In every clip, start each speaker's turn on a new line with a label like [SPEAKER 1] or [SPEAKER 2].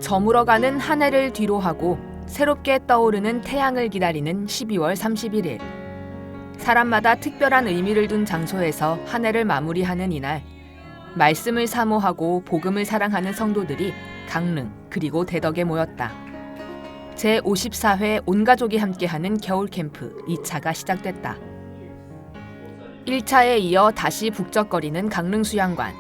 [SPEAKER 1] 저물어가는 한 해를 뒤로하고 새롭게 떠오르는 태양을 기다리는 12월 31일. 사람마다 특별한 의미를 둔 장소에서 한 해를 마무리하는 이날, 말씀을 사모하고 복음을 사랑하는 성도들이 강릉 그리고 대덕에 모였다. 제54회 온가족이 함께하는 겨울 캠프 2차가 시작됐다. 1차에 이어 다시 북적거리는 강릉 수양관.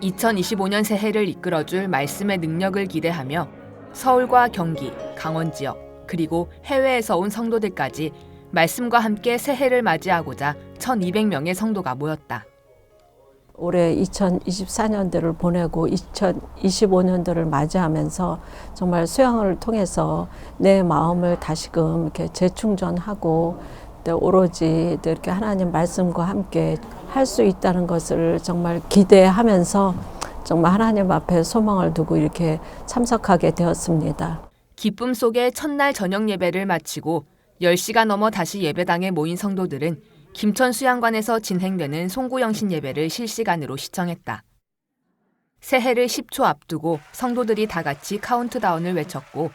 [SPEAKER 1] 2025년 새해를 이끌어줄 말씀의 능력을 기대하며 서울과 경기, 강원 지역, 그리고 해외에서 온 성도들까지 말씀과 함께 새해를 맞이하고자 1,200명의 성도가 모였다.
[SPEAKER 2] 올해 2024년도를 보내고 2025년도를 맞이하면서 정말 수양을 통해서 내 마음을 다시금 이렇게 재충전하고 또 오로지 또 이렇게 하나님 말씀과 함께 할 수 있다는 것을 정말 기대하면서 정말 하나님 앞에 소망을 두고 이렇게 참석하게 되었습니다.
[SPEAKER 1] 기쁨 속에 첫날 저녁 예배를 마치고 10시가 넘어 다시 예배당에 모인 성도들은 김천 수양관에서 진행되는 송구영신 예배를 실시간으로 시청했다. 새해를 10초 앞두고 성도들이 다 같이 카운트다운을 외쳤고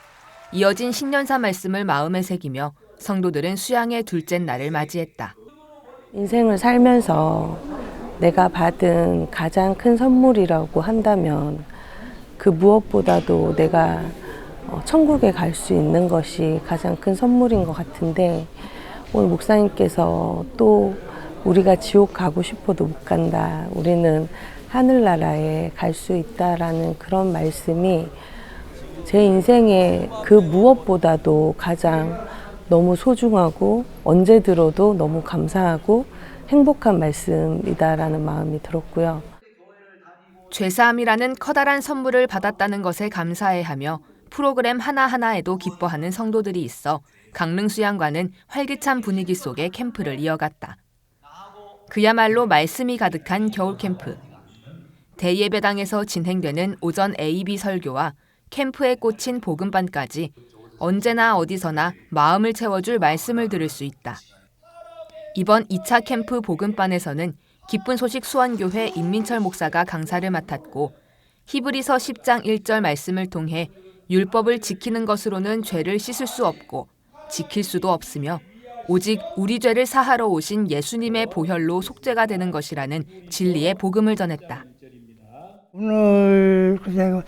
[SPEAKER 1] 이어진 신년사 말씀을 마음에 새기며 성도들은 수양의 둘째 날을 맞이했다.
[SPEAKER 3] 인생을 살면서 내가 받은 가장 큰 선물이라고 한다면 그 무엇보다도 내가 천국에 갈 수 있는 것이 가장 큰 선물인 것 같은데, 오늘 목사님께서 또 우리가 지옥 가고 싶어도 못 간다, 우리는 하늘나라에 갈 수 있다라는 그런 말씀이 제 인생에 그 무엇보다도 가장 너무 소중하고 언제 들어도 너무 감사하고 행복한 말씀이다라는 마음이 들었고요.
[SPEAKER 1] 죄사함이라는 커다란 선물을 받았다는 것에 감사해하며 프로그램 하나하나에도 기뻐하는 성도들이 있어 강릉 수양관은 활기찬 분위기 속에 캠프를 이어갔다. 그야말로 말씀이 가득한 겨울 캠프. 대예배당에서 진행되는 오전 A.B 설교와 캠프에 꽂힌 복음반까지 언제나 어디서나 마음을 채워줄 말씀을 들을 수 있다. 이번 2차 캠프 복음반에서는 기쁜 소식 수원교회 임민철 목사가 강사를 맡았고 히브리서 10장 1절 말씀을 통해 율법을 지키는 것으로는 죄를 씻을 수 없고 지킬 수도 없으며 오직 우리 죄를 사하러 오신 예수님의 보혈로 속죄가 되는 것이라는 진리의 복음을 전했다.
[SPEAKER 4] 오늘 그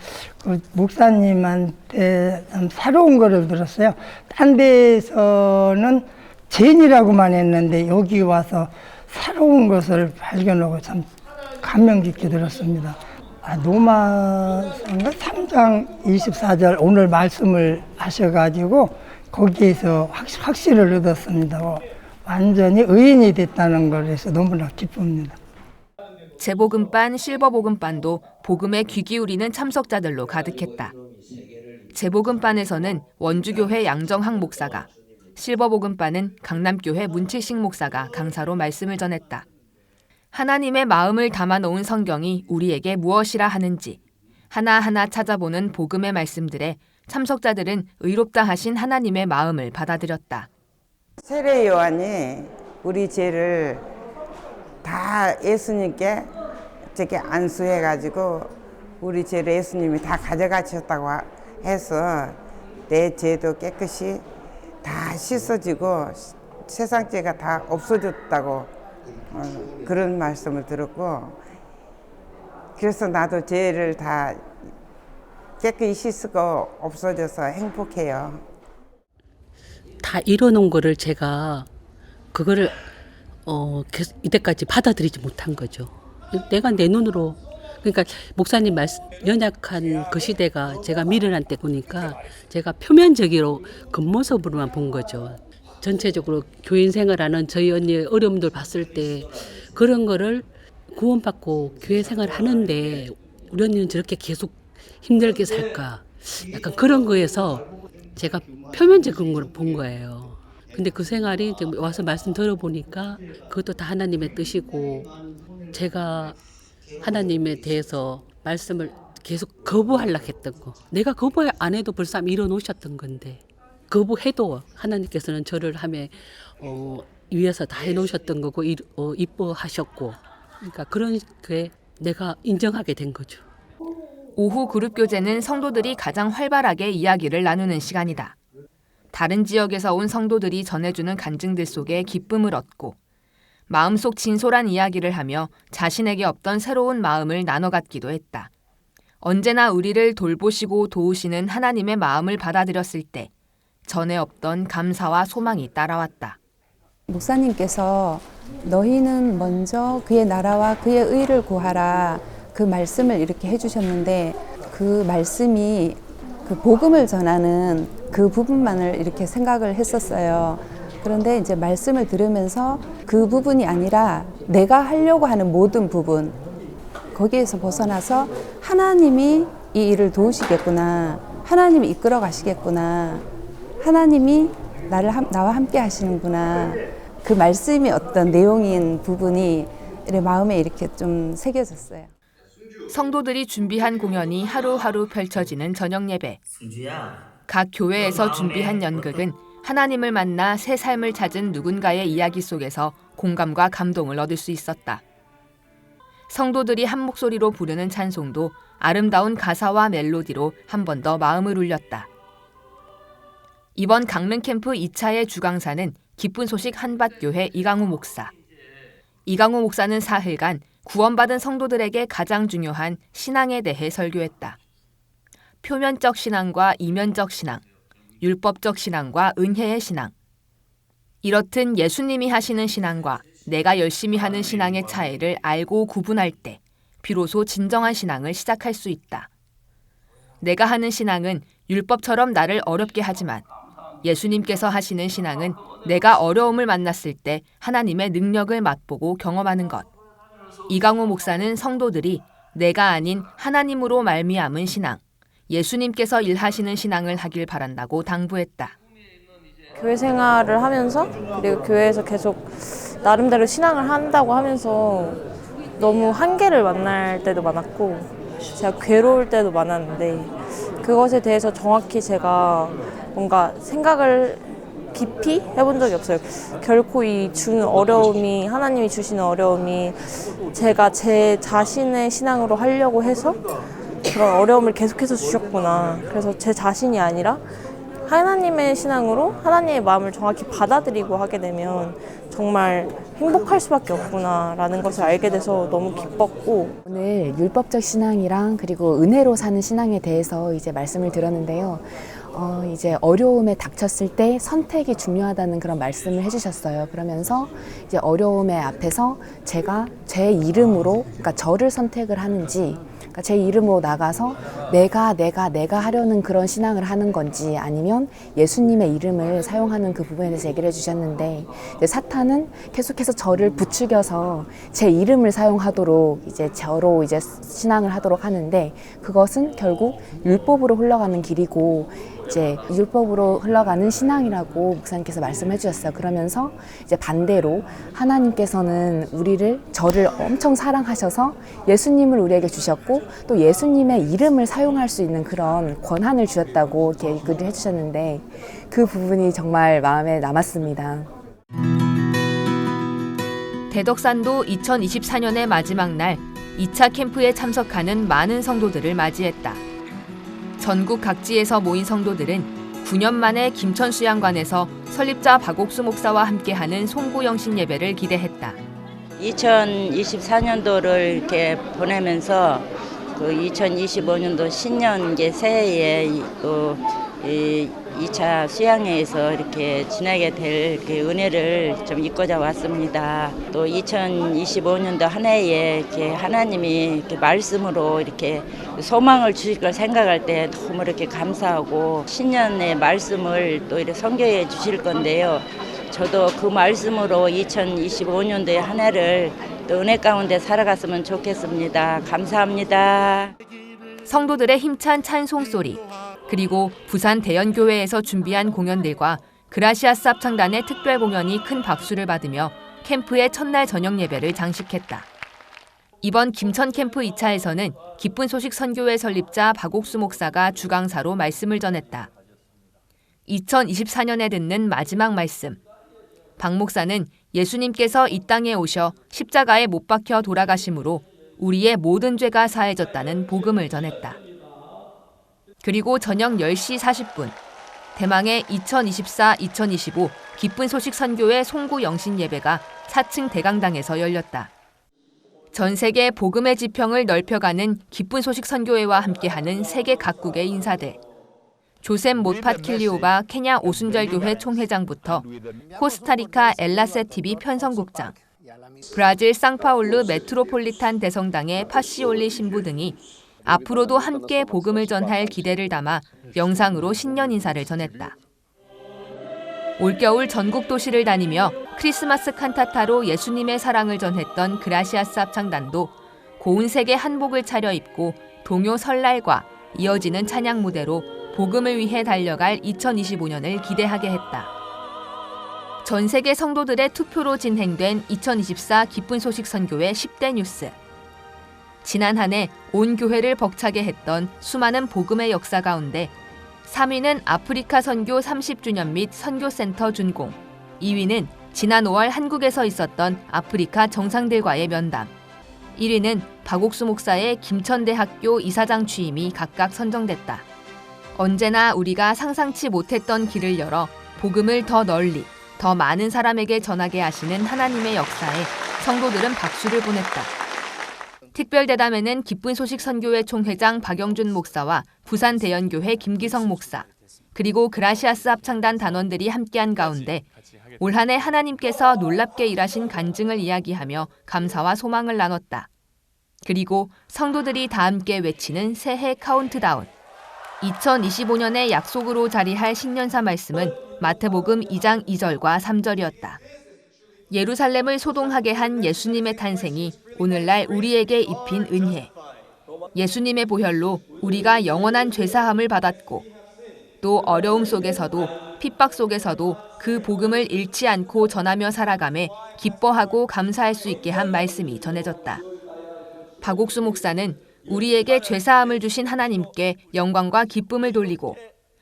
[SPEAKER 4] 목사님한테 참 새로운 거를 들었어요. 딴 데에서는 죄인이라고만 했는데 여기 와서 새로운 것을 발견하고 참 감명 깊게 들었습니다. 로마서인가 3장 24절 오늘 말씀을 하셔가지고 거기에서 확신을 얻었습니다. 완전히 의인이 됐다는 것에서 너무나 기쁩니다.
[SPEAKER 1] 재복음반, 실버복음반도 복음에 귀 기울이는 참석자들로 가득했다. 재복음반에서는 원주교회 양정학 목사가, 실버복음반은 강남교회 문칠식 목사가 강사로 말씀을 전했다. 하나님의 마음을 담아놓은 성경이 우리에게 무엇이라 하는지 하나하나 찾아보는 복음의 말씀들에 참석자들은 의롭다 하신 하나님의 마음을 받아들였다.
[SPEAKER 5] 세례 요한이 우리 죄를 다 예수님께 저게 안수해가지고 우리 죄를 예수님이 다 가져가셨다고 해서 내 죄도 깨끗이 다 씻어지고 세상 죄가 다 없어졌다고 그런 말씀을 들었고, 그래서 나도 죄를 다 깨끗이 씻고 없어져서 행복해요.
[SPEAKER 6] 다 이뤄놓은 거를 제가 그거를 이때까지 받아들이지 못한 거죠. 내가 내 눈으로, 그러니까 목사님 말씀 연약한 그 시대가 제가 미련한 때 보니까 제가 표면적으로 겉모습으로만 본 거죠. 전체적으로 교인 생활하는 저희 언니의 어려움들 봤을 때 그런 거를 구원받고 교회 생활 하는데 우리 언니는 저렇게 계속 힘들게 살까, 약간 그런 거에서 제가 표면적인 걸 본 거예요. 근데 그 생활이 와서 말씀 들어보니까 그것도 다 하나님의 뜻이고, 제가 하나님에 대해서 말씀을 계속 거부하려고 했던 거, 내가 거부 안 해도 벌써 이뤄놓으셨던 건데 거부해도 하나님께서는 저를 함에 위해서 다 해놓으셨던 거고 이뻐하셨고, 그러니까 그런 게 내가 인정하게 된 거죠.
[SPEAKER 1] 오후 그룹 교제는 성도들이 가장 활발하게 이야기를 나누는 시간이다. 다른 지역에서 온 성도들이 전해주는 간증들 속에 기쁨을 얻고 마음속 진솔한 이야기를 하며 자신에게 없던 새로운 마음을 나눠 갖기도 했다. 언제나 우리를 돌보시고 도우시는 하나님의 마음을 받아들였을 때 전에 없던 감사와 소망이 따라왔다.
[SPEAKER 7] 목사님께서 너희는 먼저 그의 나라와 그의 의를 구하라, 그 말씀을 이렇게 해주셨는데, 그 말씀이 그 복음을 전하는 그 부분만을 이렇게 생각을 했었어요. 그런데 이제 말씀을 들으면서 그 부분이 아니라 내가 하려고 하는 모든 부분, 거기에서 벗어나서 하나님이 이 일을 도우시겠구나, 하나님이 이끌어 가시겠구나, 하나님이 나와 함께 하시는구나, 그 말씀이 어떤 내용인 부분이 마음에 이렇게 좀 새겨졌어요.
[SPEAKER 1] 성도들이 준비한 공연이 하루하루 펼쳐지는 저녁 예배. 각 교회에서 준비한 연극은 하나님을 만나 새 삶을 찾은 누군가의 이야기 속에서 공감과 감동을 얻을 수 있었다. 성도들이 한 목소리로 부르는 찬송도 아름다운 가사와 멜로디로 한 번 더 마음을 울렸다. 이번 강릉 캠프 2차의 주강사는 기쁜 소식 한밭교회 이강우 목사. 이강우 목사는 사흘간 구원받은 성도들에게 가장 중요한 신앙에 대해 설교했다. 표면적 신앙과 이면적 신앙, 율법적 신앙과 은혜의 신앙. 이렇듯 예수님이 하시는 신앙과 내가 열심히 하는 신앙의 차이를 알고 구분할 때 비로소 진정한 신앙을 시작할 수 있다. 내가 하는 신앙은 율법처럼 나를 어렵게 하지만 예수님께서 하시는 신앙은 내가 어려움을 만났을 때 하나님의 능력을 맛보고 경험하는 것. 이강호 목사는 성도들이 내가 아닌 하나님으로 말미암은 신앙, 예수님께서 일하시는 신앙을 하길 바란다고 당부했다.
[SPEAKER 8] 교회 생활을 하면서 그리고 교회에서 계속 나름대로 신앙을 한다고 하면서 너무 한계를 만날 때도 많았고 제가 괴로울 때도 많았는데 그것에 대해서 정확히 제가 뭔가 생각을 깊이 해본 적이 없어요. 결코 이 주는 어려움이, 하나님이 주시는 어려움이 제가 제 자신의 신앙으로 하려고 해서 그런 어려움을 계속해서 주셨구나. 그래서 제 자신이 아니라 하나님의 신앙으로 하나님의 마음을 정확히 받아들이고 하게 되면 정말 행복할 수밖에 없구나라는 것을 알게 돼서 너무 기뻤고,
[SPEAKER 9] 오늘 율법적 신앙이랑 그리고 은혜로 사는 신앙에 대해서 이제 말씀을 드렸는데요. 이제 어려움에 닥쳤을 때 선택이 중요하다는 그런 말씀을 해주셨어요. 그러면서 이제 어려움의 앞에서 제가 제 이름으로, 그러니까 저를 선택을 하는지, 그러니까 제 이름으로 나가서 내가 하려는 그런 신앙을 하는 건지, 아니면 예수님의 이름을 사용하는 그 부분에 대해서 얘기를 해주셨는데, 이제 사탄은 계속해서 저를 부추겨서 제 이름을 사용하도록 이제 저로 이제 신앙을 하도록 하는데, 그것은 결국 율법으로 흘러가는 길이고 이제 율법으로 흘러가는 신앙이라고 목사님께서 말씀해 주셨어요. 그러면서 이제 반대로 하나님께서는 저를 엄청 사랑하셔서 예수님을 우리에게 주셨고 또 예수님의 이름을 사용할 수 있는 그런 권한을 주셨다고 이렇게 얘기를 해주셨는데 그 부분이 정말 마음에 남았습니다.
[SPEAKER 1] 대덕산도 2024년의 마지막 날 2차 캠프에 참석하는 많은 성도들을 맞이했다. 전국 각지에서 모인 성도들은 9년 만에 김천수양관에서 설립자 박옥수 목사와 함께하는 송구영신 예배를 기대했다.
[SPEAKER 10] 2024년도를 이렇게 보내면서 그 2025년도 신년 새해에 또 2차 수양회에서 이렇게 지나게 될 은혜를 좀 잊고자 왔습니다. 또 2025년도 한 해에 이렇게 하나님이 이렇게 말씀으로 이렇게 소망을 주실 걸 생각할 때 너무 이렇게 감사하고 신년의 말씀을 또 이렇게 선교해 주실 건데요. 저도 그 말씀으로 2025년도의 한 해를 또 은혜 가운데 살아갔으면 좋겠습니다. 감사합니다.
[SPEAKER 1] 성도들의 힘찬 찬송 소리, 그리고 부산 대연교회에서 준비한 공연들과 그라시아스 합창단의 특별 공연이 큰 박수를 받으며 캠프의 첫날 저녁 예배를 장식했다. 이번 김천 캠프 2차에서는 기쁜 소식 선교회 설립자 박옥수 목사가 주강사로 말씀을 전했다. 2024년에 듣는 마지막 말씀. 박 목사는 예수님께서 이 땅에 오셔 십자가에 못 박혀 돌아가심으로 우리의 모든 죄가 사해졌다는 복음을 전했다. 그리고 저녁 10시 40분 대망의 2024-2025 기쁜 소식 선교회 송구 영신 예배가 4층 대강당에서 열렸다. 전 세계 복음의 지평을 넓혀가는 기쁜 소식 선교회와 함께하는 세계 각국의 인사들. 조셉 못팟 킬리오바 케냐 오순절교회 총회장부터 코스타리카 엘라세 TV 편성국장, 브라질 상파울루 메트로폴리탄 대성당의 파시올리 신부 등이 앞으로도 함께 복음을 전할 기대를 담아 영상으로 신년 인사를 전했다. 올겨울 전국 도시를 다니며 크리스마스 칸타타로 예수님의 사랑을 전했던 그라시아스 합창단도 고운 색의 한복을 차려입고 동요 설날과 이어지는 찬양 무대로 복음을 위해 달려갈 2025년을 기대하게 했다. 전 세계 성도들의 투표로 진행된 2024 기쁜 소식 선교회 10대 뉴스. 지난 한 해 온 교회를 벅차게 했던 수많은 복음의 역사 가운데 3위는 아프리카 선교 30주년 및 선교센터 준공, 2위는 지난 5월 한국에서 있었던 아프리카 정상들과의 면담, 1위는 박옥수 목사의 김천대학교 이사장 취임이 각각 선정됐다. 언제나 우리가 상상치 못했던 길을 열어 복음을 더 널리, 더 많은 사람에게 전하게 하시는 하나님의 역사에 성도들은 박수를 보냈다. 특별대담에는 기쁜 소식 선교회 총회장 박영준 목사와 부산 대연교회 김기성 목사, 그리고 그라시아스 합창단 단원들이 함께한 가운데 올 한 해 하나님께서 놀랍게 일하신 간증을 이야기하며 감사와 소망을 나눴다. 그리고 성도들이 다 함께 외치는 새해 카운트다운. 2025년의 약속으로 자리할 신년사 말씀은 마태복음 2장 2절과 3절이었다. 예루살렘을 소동하게 한 예수님의 탄생이 오늘날 우리에게 입힌 은혜. 예수님의 보혈로 우리가 영원한 죄사함을 받았고 또 어려움 속에서도 핍박 속에서도 그 복음을 잃지 않고 전하며 살아가며 기뻐하고 감사할 수 있게 한 말씀이 전해졌다. 박옥수 목사는 우리에게 죄사함을 주신 하나님께 영광과 기쁨을 돌리고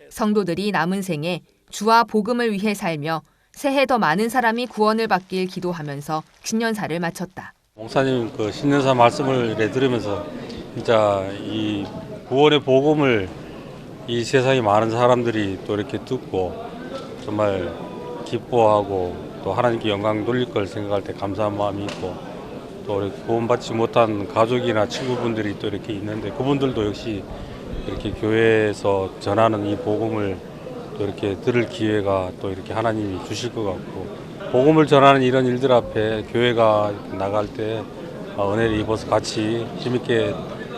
[SPEAKER 1] 성도들이 남은 생에 주와 복음을 위해 살며 새해 더 많은 사람이 구원을 받길 기도하면서 신년사를 마쳤다.
[SPEAKER 11] 목사님 그 신년사 말씀을 들으면서 진짜 이 구원의 복음을 이 세상에 많은 사람들이 또 이렇게 듣고 정말 기뻐하고 또 하나님께 영광 돌릴 걸 생각할 때 감사한 마음이 있고 또 구원받지 못한 가족이나 친구분들이 또 이렇게 있는데 그분들도 역시 이렇게 교회에서 전하는 이 복음을 또 이렇게 들을 기회가 또 이렇게 하나님이 주실 것 같고 복음을 전하는 이런 일들 앞에 교회가 나갈 때 은혜를 입어서 같이 재밌게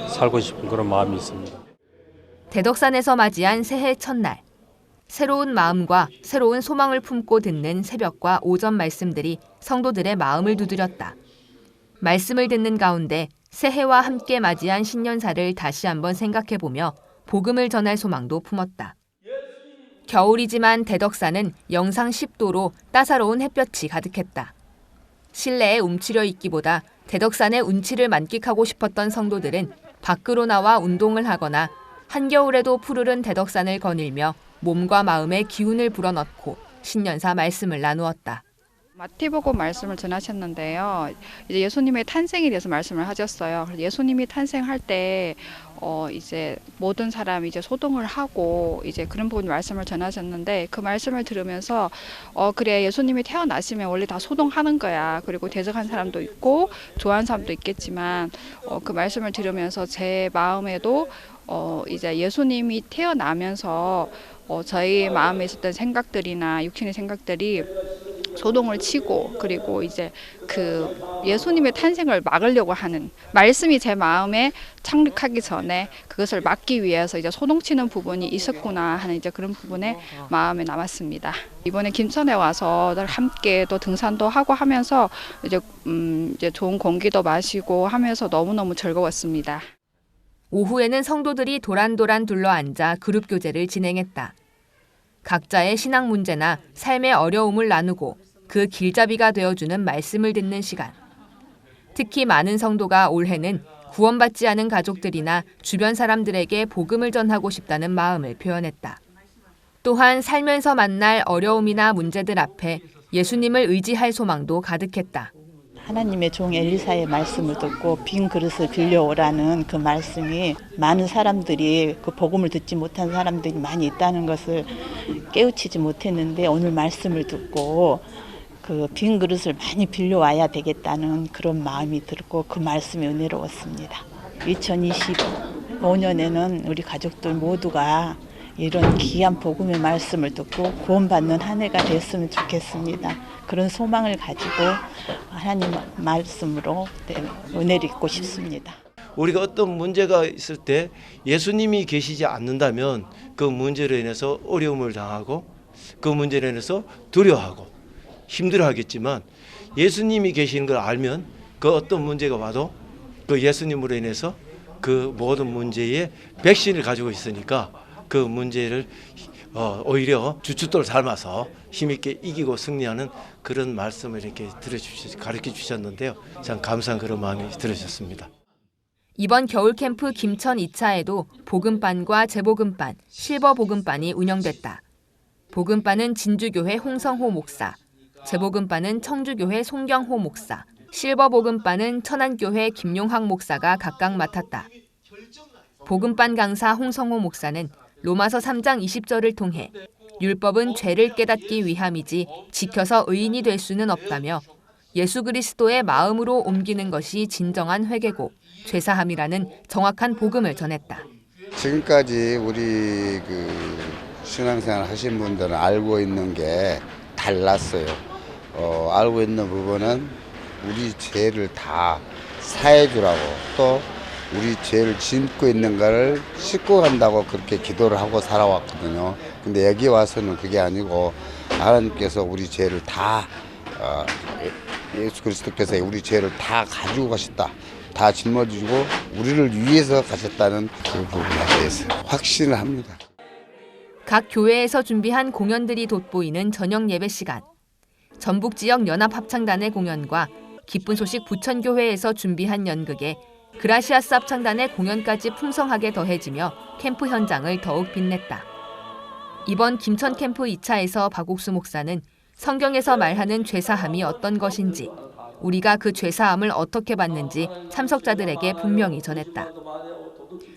[SPEAKER 11] 살고 싶은 그런 마음이 있습니다.
[SPEAKER 1] 대덕산에서 맞이한 새해 첫날. 새로운 마음과 새로운 소망을 품고 듣는 새벽과 오전 말씀들이 성도들의 마음을 두드렸다. 말씀을 듣는 가운데 새해와 함께 맞이한 신년사를 다시 한번 생각해보며 복음을 전할 소망도 품었다. 겨울이지만 대덕산은 영상 10도로 따사로운 햇볕이 가득했다. 실내에 움츠려 있기보다 대덕산의 운치를 만끽하고 싶었던 성도들은 밖으로 나와 운동을 하거나 한겨울에도 푸르른 대덕산을 거닐며 몸과 마음의 기운을 불어넣고 신년사 말씀을 나누었다.
[SPEAKER 12] 마태복음 말씀을 전하셨는데요. 이제 예수님의 탄생에 대해서 말씀을 하셨어요. 그래서 예수님이 탄생할 때 이제 모든 사람이 이제 소동을 하고 이제 그런 부분 말씀을 전하셨는데 그 말씀을 들으면서 그래 예수님이 태어나시면 원래 다 소동하는 거야. 그리고 대적한 사람도 있고 좋아하는 사람도 있겠지만 그 말씀을 들으면서 제 마음에도 이제 예수님이 태어나면서 저희 마음에 있었던 생각들이나 육신의 생각들이 소동을 치고 그리고 이제 그 예수님의 탄생을 막으려고 하는 말씀이 제 마음에 착륙하기 전에 그것을 막기 위해서 이제 소동치는 부분이 있었구나 하는 이제 그런 부분에 마음에 남았습니다. 이번에 김천에 와서 함께 또 등산도 하고 하면서 이제 좋은 공기도 마시고 하면서 너무너무 즐거웠습니다.
[SPEAKER 1] 오후에는 성도들이 도란도란 둘러앉아 그룹 교제를 진행했다. 각자의 신앙 문제나 삶의 어려움을 나누고 그 길잡이가 되어주는 말씀을 듣는 시간. 특히 많은 성도가 올해는 구원받지 않은 가족들이나 주변 사람들에게 복음을 전하고 싶다는 마음을 표현했다. 또한 살면서 만날 어려움이나 문제들 앞에 예수님을 의지할 소망도 가득했다.
[SPEAKER 13] 하나님의 종 엘리사의 말씀을 듣고 빈 그릇을 빌려오라는 그 말씀이 많은 사람들이 그 복음을 듣지 못한 사람들이 많이 있다는 것을 깨우치지 못했는데 오늘 말씀을 듣고 그 빈 그릇을 많이 빌려와야 되겠다는 그런 마음이 들고 그 말씀이 은혜로웠습니다. 2025년에는 우리 가족들 모두가 이런 귀한 복음의 말씀을 듣고 구원받는 한 해가 됐으면 좋겠습니다. 그런 소망을 가지고 하나님 말씀으로 은혜를 입고 싶습니다.
[SPEAKER 14] 우리가 어떤 문제가 있을 때 예수님이 계시지 않는다면 그 문제로 인해서 어려움을 당하고 그 문제로 인해서 두려워하고 힘들어하겠지만 예수님이 계시는 걸 알면 그 어떤 문제가 와도 그 예수님으로 인해서 그 모든 문제에 백신을 가지고 있으니까 그 문제를 오히려 주춧돌 닮아서 힘있게 이기고 승리하는 그런 말씀을 이렇게 가르쳐 주셨는데요. 참 감사한 그런 마음이 들으셨습니다.
[SPEAKER 1] 이번 겨울 캠프 김천 2차에도 복음반과 재복음반, 실버 복음반이 운영됐다. 복음반은 진주교회 홍성호 목사, 재복음반은 청주교회 송경호 목사, 실버 복음반은 천안교회 김용학 목사가 각각 맡았다. 복음반 강사 홍성호 목사는 로마서 3장 20절을 통해 율법은 죄를 깨닫기 위함이지 지켜서 의인이 될 수는 없다며 예수 그리스도의 마음으로 옮기는 것이 진정한 회개고 죄사함이라는 정확한 복음을 전했다.
[SPEAKER 15] 지금까지 우리 신앙생활 하신 분들은 알고 있는 게 달랐어요. 알고 있는 부분은 우리 죄를 다 사해 주라고 또 우리 죄를 짓고 있는 거를 씻고 간다고 그렇게 기도를 하고 살아왔거든요. 근데 여기 와서는 그게 아니고 하나님께서 우리 죄를 다 예수 그리스도께서 우리 죄를 다 가지고 가셨다. 다 짊어지고 우리를 위해서 가셨다는 그 부분에 대해서 확신을 합니다.
[SPEAKER 1] 각 교회에서 준비한 공연들이 돋보이는 저녁 예배 시간. 전북 지역 연합 합창단의 공연과 기쁜 소식 부천교회에서 준비한 연극에 그라시아스 합창단의 공연까지 풍성하게 더해지며 캠프 현장을 더욱 빛냈다. 이번 김천 캠프 2차에서 박옥수 목사는 성경에서 말하는 죄사함이 어떤 것인지, 우리가 그 죄사함을 어떻게 받는지 참석자들에게 분명히 전했다.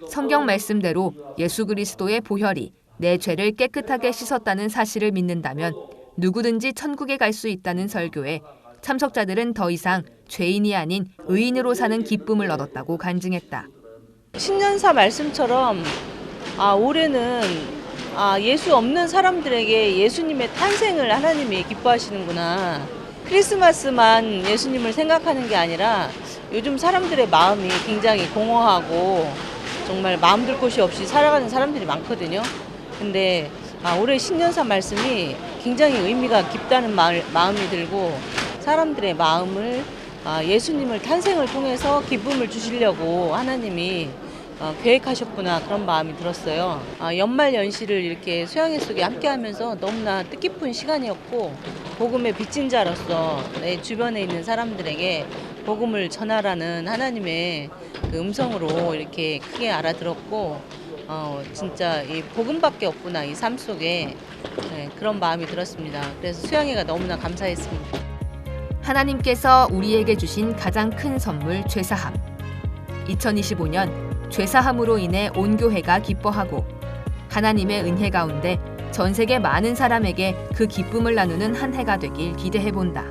[SPEAKER 1] 성경 말씀대로 예수 그리스도의 보혈이 내 죄를 깨끗하게 씻었다는 사실을 믿는다면 누구든지 천국에 갈 수 있다는 설교에 참석자들은 더 이상 죄인이 아닌 의인으로 사는 기쁨을 얻었다고 간증했다.
[SPEAKER 3] 신년사 말씀처럼 올해는 예수 없는 사람들에게 예수님의 탄생을 하나님이 기뻐하시는구나. 크리스마스만 예수님을 생각하는 게 아니라 요즘 사람들의 마음이 굉장히 공허하고 정말 마음 둘 곳이 없이 살아가는 사람들이 많거든요. 근데 올해 신년사 말씀이 굉장히 의미가 깊다는 마음이 들고 사람들의 마음을 예수님을 탄생을 통해서 기쁨을 주시려고 하나님이 계획하셨구나 그런 마음이 들었어요. 연말 연시를 이렇게 수양회 속에 함께하면서 너무나 뜻깊은 시간이었고 복음의 빚진 자로서 내 주변에 있는 사람들에게 복음을 전하라는 하나님의 그 음성으로 이렇게 크게 알아들었고 진짜 이 복음밖에 없구나 이 삶 속에 그런 마음이 들었습니다. 그래서 수양회가 너무나 감사했습니다.
[SPEAKER 1] 하나님께서 우리에게 주신 가장 큰 선물 죄사함. 2025년 죄사함으로 인해 온 교회가 기뻐하고 하나님의 은혜 가운데 전 세계 많은 사람에게 그 기쁨을 나누는 한 해가 되길 기대해 본다.